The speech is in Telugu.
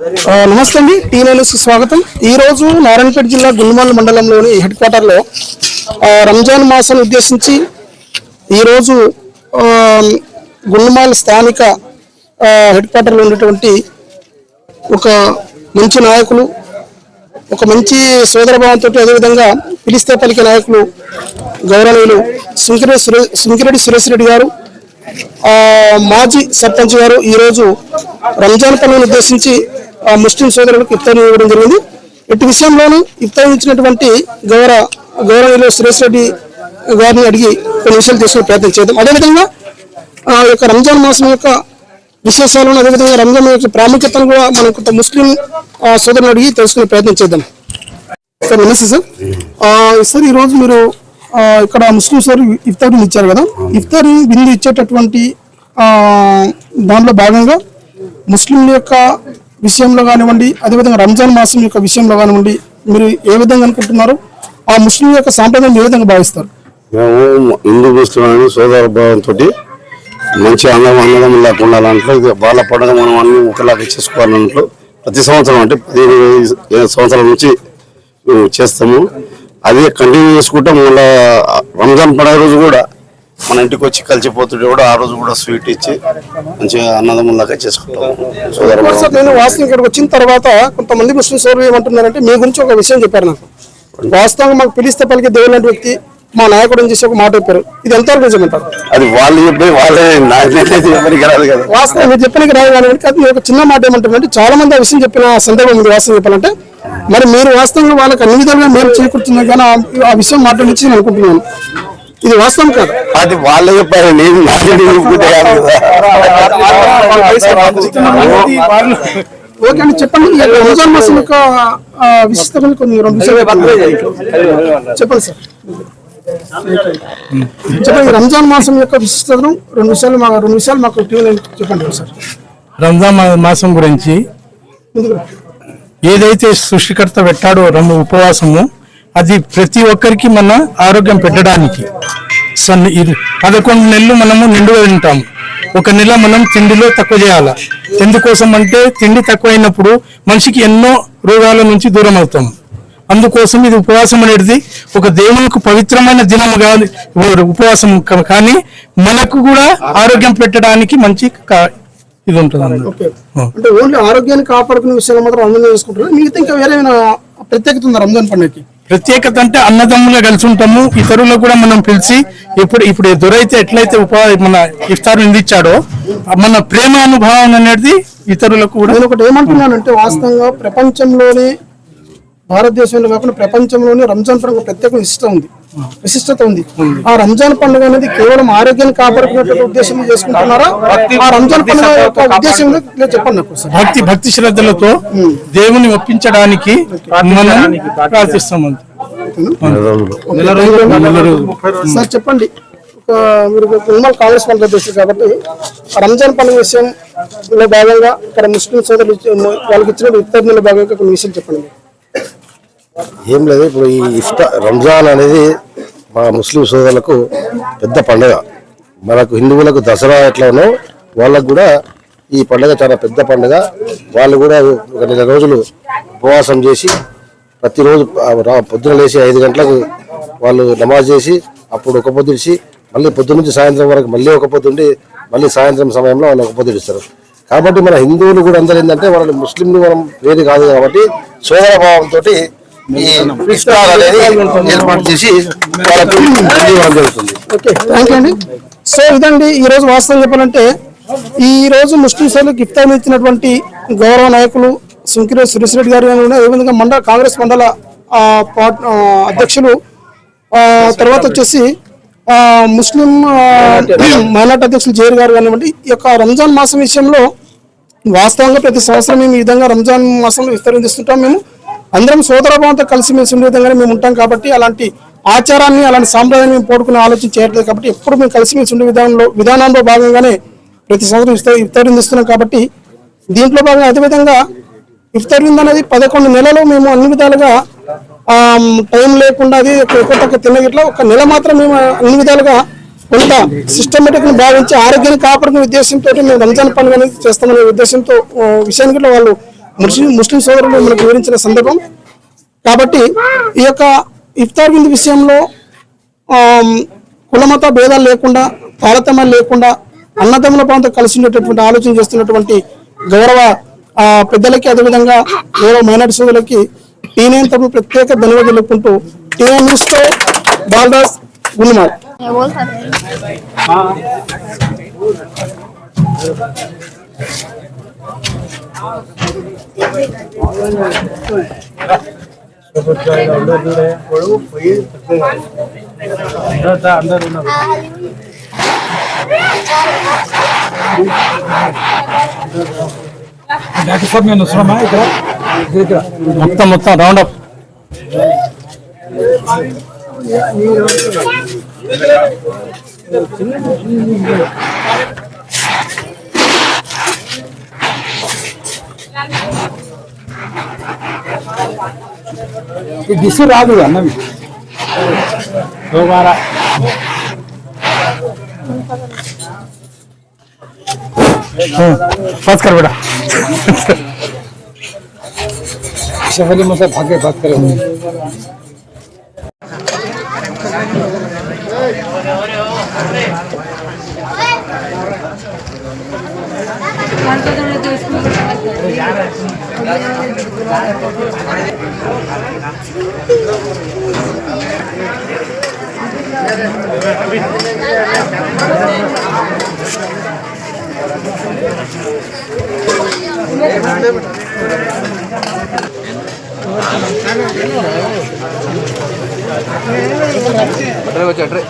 నమస్తే అండి, టీఎన్ఎస్ స్వాగతం. ఈరోజు నారాయణపేట జిల్లా గుండుమాల మండలంలోని హెడ్ క్వార్టర్లో రంజాన్ మాసాన్ని ఉద్దేశించి ఈరోజు గుండుమాల స్థానిక హెడ్ క్వార్టర్లో ఉన్నటువంటి ఒక మంచి నాయకులు, ఒక మంచి సోదరభావంతో అదేవిధంగా పిలిస్తే పలికే నాయకులు గౌరవనీయులు సుంకిరెడ్డి సురేష్ రెడ్డి గారు, మాజీ సర్పంచ్ గారు ఈరోజు రంజాన్ పండుగను ఉద్దేశించి ముస్లిం సోదరులకు ఇఫ్తార్ ఇవ్వడం జరిగింది. ఇటు విషయంలోనూ ఇఫ్తార్ ఇచ్చినటువంటి గౌరవనీయులు సురేష్ రెడ్డి గారిని అడిగి కొన్ని విషయాలు తెలుసుకునే ప్రయత్నం చేద్దాం. అదేవిధంగా ఈ యొక్క రంజాన్ మాసం యొక్క విశేషాలను, అదేవిధంగా రంజాన్ యొక్క ప్రాముఖ్యతను కూడా మనం కొంత ముస్లిం సోదరులను అడిగి తెలుసుకునే ప్రయత్నం చేద్దాం. సార్ నమస్తే సార్. సార్ ఈరోజు మీరు ఇక్కడ ముస్లిం సోదరు ఇఫ్తార్ ఇచ్చారు కదా, ఇఫ్తార్ విందు ఇచ్చేటటువంటి దాంట్లో భాగంగా ముస్లింల యొక్క విషయంలో కానివ్వండి, అదేవిధంగా రంజాన్ మాసం యొక్క విషయంలో కానివ్వండి, మీరు ఏ విధంగా అనుకుంటున్నారు? ఆ ముస్లిం యొక్క సాంప్రదాయం ఏ విధంగా భావిస్తారు? మేము హిందూ ముస్లిం సోదర భావంతో మంచి అన్నదమ్ములు లేకుండా దాంట్లో ఇది వాళ్ళ పండుగ మనం అన్ని ఒకలాగా చేసుకోవాలన్నట్లు ప్రతి సంవత్సరం అంటే 15 సంవత్సరాల నుంచి మేము చేస్తాము. అదే కంటిన్యూ చేసుకుంటే మళ్ళీ రంజాన్ పండుగ రోజు కూడా మన ఇంటికి వచ్చి కలిసిపోతుంటే కూడా ఆ రోజు కూడా స్వీట్ ఇచ్చి మంచిగా అన్నదమ్ములాగా చేసుకుంటాము. నేను వాస్తవం ఇక్కడికి వచ్చిన తర్వాత కొంతమంది ముస్లిం సోదరులు ఏమంటున్నారంటే, మీ గురించి ఒక విషయం చెప్పారు నాకు. వాస్తవంగా మాకు పిలిస్తే పలికే దేవుడు లాంటి వ్యక్తి మా నాయకుడు అని చేసి ఒక మాట చెప్పారు. ఇది ఎంతవరకు నిజమంటారు? అది వాళ్ళు చెప్పి వాళ్ళే చెప్పడానికి రాదు కదా. వాస్తవం మీరు చెప్పడానికి రాదు కానీ అది ఒక చిన్న మాట ఏమంటారంటే, చాలా మంది ఆ విషయం చెప్పిన సందర్భం ఉంది. వాస్తవం చెప్పాలంటే మరి మీరు వాస్తవంగా వాళ్ళకి అన్ని విధాలుగా మేము చేకూర్చున్నా కానీ ఆ విషయం మాట్లాడించి నేను అనుకుంటున్నాను. ఇది వాస్తవం కాదు. అది వాళ్ళే చెప్పారు, నేను ఓకే అండి, చెప్పండి. రంజాన్ మాసం యొక్క విశిష్టతను కొన్ని 2 విషయాలు చెప్పండి సార్. చెప్పండి, రంజాన్ మాసం యొక్క విశిష్టతను 2 విషయాలు మాకు చెప్పండి సార్. రంజాన్ మాసం గురించి ఏదైతే సృష్టికర్త పెట్టాడో ఉపవాసము, అది ప్రతి ఒక్కరికి మన ఆరోగ్యం పెట్టడానికి. 11 నెలలు మనము నిండుగా తింటాము, 1 నెల మనం తిండిలో తక్కువ చేయాలి. ఎందుకోసం అంటే తిండి తక్కువైనప్పుడు మనిషికి ఎన్నో రోగాల నుంచి దూరం అవుతాం. అందుకోసం ఇది ఉపవాసం అనేది ఒక దేవునికి పవిత్రమైన దినం కాదు ఉపవాసం, కానీ మనకు కూడా ఆరోగ్యం పెట్టడానికి మంచి ఇది ఉంటుంది. అంటే ఓన్లీ ఆరోగ్యాన్ని కాపాడుకునే విషయంలో మాత్రం రంజాన్ చేసుకుంటారు. మిగతా ఇంకా వేరే ప్రత్యేకత ఉందా రంజాన్ పండుగకి? ప్రత్యేకత అంటే అన్నదమ్ములుగా కలిసి ఉంటాము. ఇతరులకు కూడా మనం పిలిచి ఇప్పుడు దొరైతే ఎట్లయితే మన ఇఫ్తార్ అందించాడో మన ప్రేమ అనుభవం అనేది ఇతరులకు కూడా. నేను ఒకటి ఏమంటున్నానంటే, వాస్తవంగా ప్రపంచంలోనే, భారతదేశంలో కాకుండా ప్రపంచంలోనే రంజాన్ పండుగ ప్రత్యేక విశిష్టత ఉంది. ఆ రంజాన్ పండుగ అనేది కేవలం ఆరోగ్యాన్ని కాపాడుకునే ఉద్దేశంలో చేసుకుంటున్నారా? ఆ రంజాన్ పండుగ యొక్క ఉద్దేశం చెప్పండి నాకు. భక్తి శ్రద్ధలతో దేవుని ఒప్పించడానికి మనం ప్రార్థిస్తాం. సార్ చెప్పండి, మీరు గుండుమాల కాంగ్రెస్ పార్టీ అధ్యక్షులు కాబట్టి రంజాన్ పండుగ విషయంలో భాగంగా ఇక్కడ ముస్లిం సోదరులు వాళ్ళకి ఇచ్చిన ఇఫ్తార్ భాగంగా కొన్ని విషయాలు చెప్పండి. ఏం లేదు, ఇప్పుడు ఈ రంజాన్ అనేది మా ముస్లిం సోదరులకు పెద్ద పండుగ. మనకు హిందువులకు దసరా ఎట్లానో వాళ్ళకు కూడా ఈ పండుగ చాలా పెద్ద పండుగ. వాళ్ళు కూడా 1 నెల రోజులు ఉపవాసం చేసి ప్రతిరోజు పొద్దున లేచి 5 గంటలకు వాళ్ళు నమాజ్ చేసి అప్పుడు ఒక పొద్దుడిచి మళ్ళీ పొద్దున్న నుంచి సాయంత్రం వరకు మళ్ళీ ఒక పొద్దుండి మళ్ళీ సాయంత్రం సమయంలో వాళ్ళు ఒక పొద్దుడిస్తారు. కాబట్టి మన హిందువులు కూడా అందరూ ఏంటంటే వాళ్ళు ముస్లింలు మనం వేరు కాదు కాబట్టి సోదరభావంతో ఈ ఇఫ్తార్ అనేది ఏర్పాటు చేసి జరుగుతుంది. ఓకే, థ్యాంక్ యూ అండి. సో ఇదండి ఈరోజు వాస్తవం చెప్పాలంటే, ఈ రోజు ముస్లిం సోదరులకు ఇఫ్తార్ ఇచ్చినటువంటి గౌరవ నాయకులు సుంకిరెడ్డి సురేష్ రెడ్డి గారు, ఏ విధంగా కాంగ్రెస్ మండల అధ్యక్షులు, తర్వాత వచ్చేసి ముస్లిం మైనార్టీ అధ్యక్షులు జైర్ గారు కానివ్వండి, ఈ యొక్క రంజాన్ మాసం విషయంలో వాస్తవంగా ప్రతి సంవత్సరం మేము ఈ విధంగా రంజాన్ మాసంలో విస్తరిస్తుంటాం. మేము అందరం సోదరభావంతో కలిసిమెలిసి ఉండే విధంగానే మేము ఉంటాం కాబట్టి అలాంటి ఆచారాన్ని, అలాంటి సాంప్రదాయాన్ని మేము పోడుకునే ఆలోచన చేయట్లేదు. కాబట్టి ఎప్పుడు మేము కలిసిమెలిసి ఉండే విధానంలో భాగంగానే ప్రతి సంవత్సరం ఇఫ్తార్ ఇస్తున్నాం. కాబట్టి దీంట్లో భాగంగా అదేవిధంగా ఇఫ్తార్ అనేది 11 నెలలు మేము అన్ని విధాలుగా టైం లేకుండా అది ఎక్కువ తిన్నగిట్లా 1 నెల మాత్రం మేము అన్ని విధాలుగా కొంత సిస్టమేటిక్ ని భావించి ఆరోగ్యాన్ని కాపాడుకునే ఉద్దేశంతో మేము రంజాన్ పండుగ అనేది చేస్తామనే ఉద్దేశంతో విషయానికి వాళ్ళు ముస్లిం సోదరులు మనకు వివరించిన సందర్భం. కాబట్టి ఈ యొక్క ఇఫ్తార్ విందు విషయంలో కులమత భేదాలు లేకుండా, తారతమ్యాలు లేకుండా అన్నదమ్ముల ప్రాంతం కలిసి ఉండేటటువంటి ఆలోచన చేస్తున్నటువంటి గౌరవ పెద్దలకి, అదేవిధంగా గౌరవ మైనార్టీ సోదరులకి టీనేన్ తరఫున ప్రత్యేక ధన్యవాదాలు తెలుపుకుంటూ టీఎన్ న్యూస్ తో బాలరాజ్ గుండుమాల్. మొత్తం రౌండ్ అప్. దిశ రాదు అన్న बात कर बेटा. शफली मुझसे भागे बात करें. अड्रे